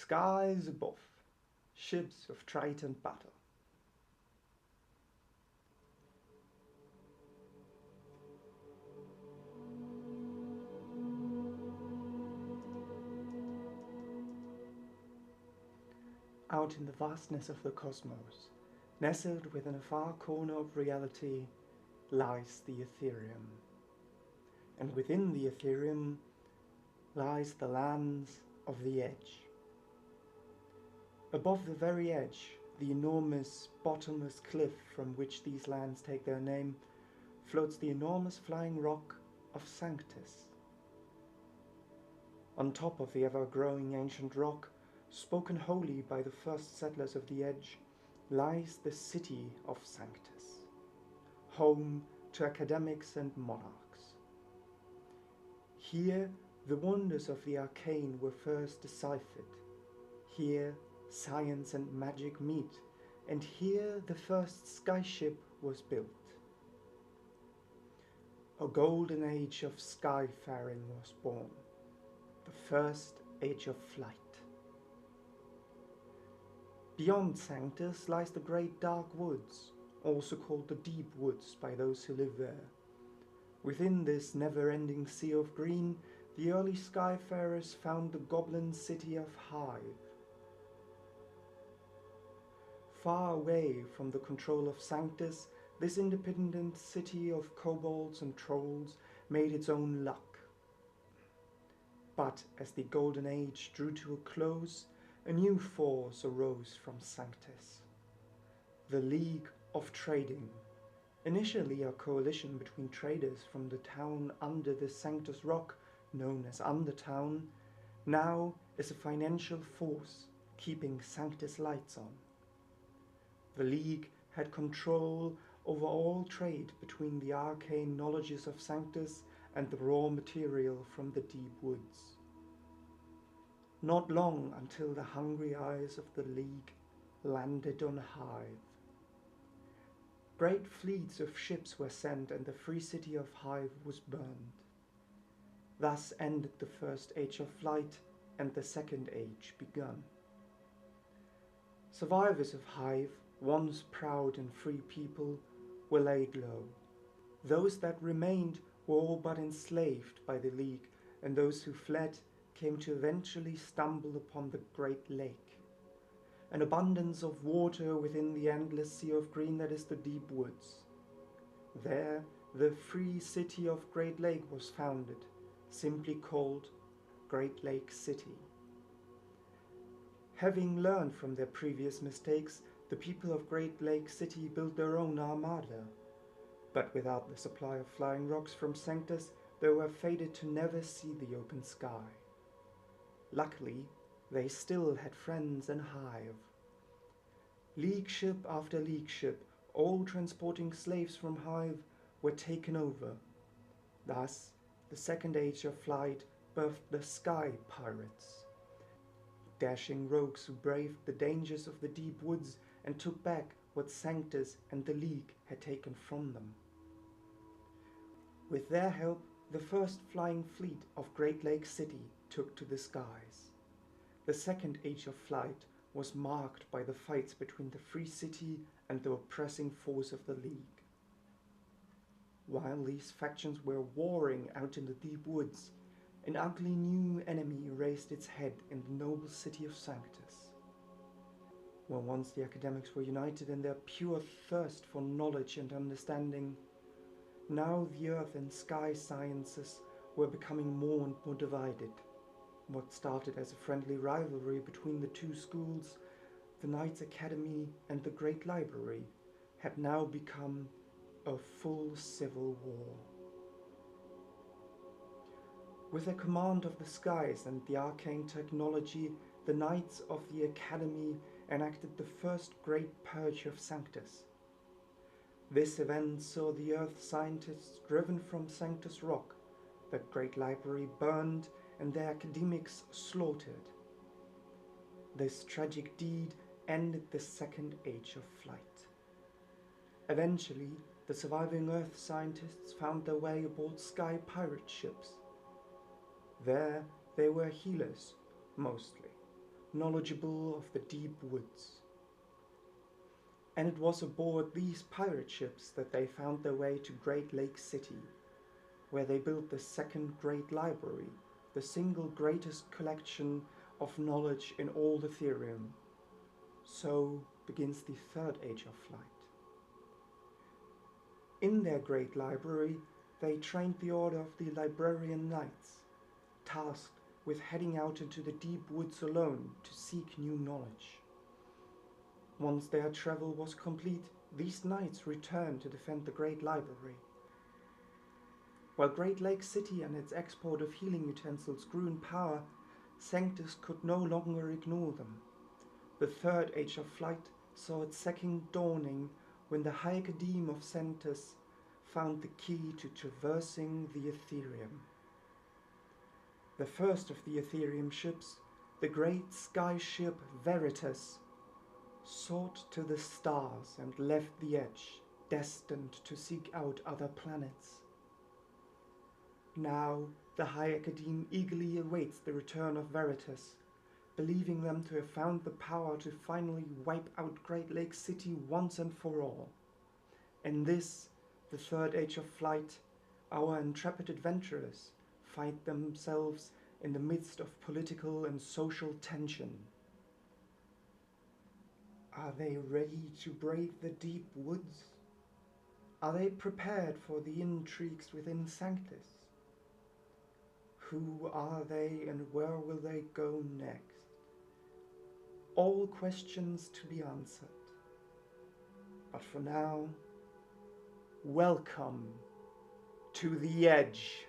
skies above, ships of trade and battle. Out in the vastness of the cosmos, nestled within a far corner of reality, lies the Ethereum. And within the Ethereum lies the lands of the Edge. Above the very edge, the enormous, bottomless cliff from which these lands take their name, floats the enormous flying rock of Sanctus. On top of the ever-growing ancient rock, spoken holy by the first settlers of the Edge, lies the city of Sanctus, home to academics and monarchs. Here, the wonders of the arcane were first deciphered. Here, science and magic meet, and here the first skyship was built. A golden age of skyfaring was born, the first age of flight. Beyond Sanctus lies the great dark woods, also called the deep woods by those who live there. Within this never-ending sea of green, the early skyfarers found the goblin city of Hive. Far away from the control of Sanctus, this independent city of kobolds and trolls made its own luck. But as the Golden Age drew to a close, a new force arose from Sanctus. The League of Trading, initially a coalition between traders from the town under the Sanctus Rock, known as Undertown, now is a financial force keeping Sanctus lights on. The League had control over all trade between the arcane knowledges of Sanctus and the raw material from the deep woods. Not long until the hungry eyes of the League landed on Hive. Great fleets of ships were sent and the free city of Hive was burned. Thus ended the first age of flight and the second age begun. Survivors of Hive, once proud and free people, were laid low. Those that remained were all but enslaved by the League, and those who fled came to eventually stumble upon the Great Lake, an abundance of water within the endless sea of green that is the deep woods. There, the free city of Great Lake was founded, simply called Great Lake City. Having learned from their previous mistakes, the people of Great Lake City built their own armada. But without the supply of flying rocks from Sanctus, they were fated to never see the open sky. Luckily, they still had friends in Hive. League ship after League ship, all transporting slaves from Hive, were taken over. Thus, the second age of flight birthed the Sky Pirates, dashing rogues who braved the dangers of the deep woods and took back what Sanctus and the League had taken from them. With their help, the first flying fleet of Great Lake City took to the skies. The second age of flight was marked by the fights between the free city and the oppressing force of the League. While these factions were warring out in the deep woods, an ugly new enemy raised its head in the noble city of Sanctus. When once the academics were united in their pure thirst for knowledge and understanding, now the earth and sky sciences were becoming more and more divided. What started as a friendly rivalry between the two schools, the Knights Academy and the Great Library, had now become a full civil war. With the command of the skies and the arcane technology, the Knights of the Academy enacted the first great purge of Sanctus. This event saw the Earth scientists driven from Sanctus Rock, the Great Library burned, and their academics slaughtered. This tragic deed ended the second age of flight. Eventually, the surviving Earth scientists found their way aboard sky pirate ships. There, they were healers, mostly, knowledgeable of the deep woods. And it was aboard these pirate ships that they found their way to Great Lake City, where they built the second great library, the single greatest collection of knowledge in all Ethereum. So begins the third age of flight. In their great library, they trained the order of the Librarian Knights, tasked with heading out into the deep woods alone to seek new knowledge. Once their travel was complete, these knights returned to defend the great library. While Great Lake City and its export of healing utensils grew in power, Sanctus could no longer ignore them. The third age of flight saw its second dawning when the High Academe of Sanctus found the key to traversing the Ethereum. The first of the Ethereum ships, the great sky ship Veritas, soared to the stars and left the edge, destined to seek out other planets. Now the High Academe eagerly awaits the return of Veritas, believing them to have found the power to finally wipe out Great Lake City once and for all. In this, the third age of flight, our intrepid adventurers find themselves in the midst of political and social tension. Are they ready to brave the deep woods? Are they prepared for the intrigues within Sanctus? Who are they and where will they go next? All questions to be answered. But for now, welcome to the edge.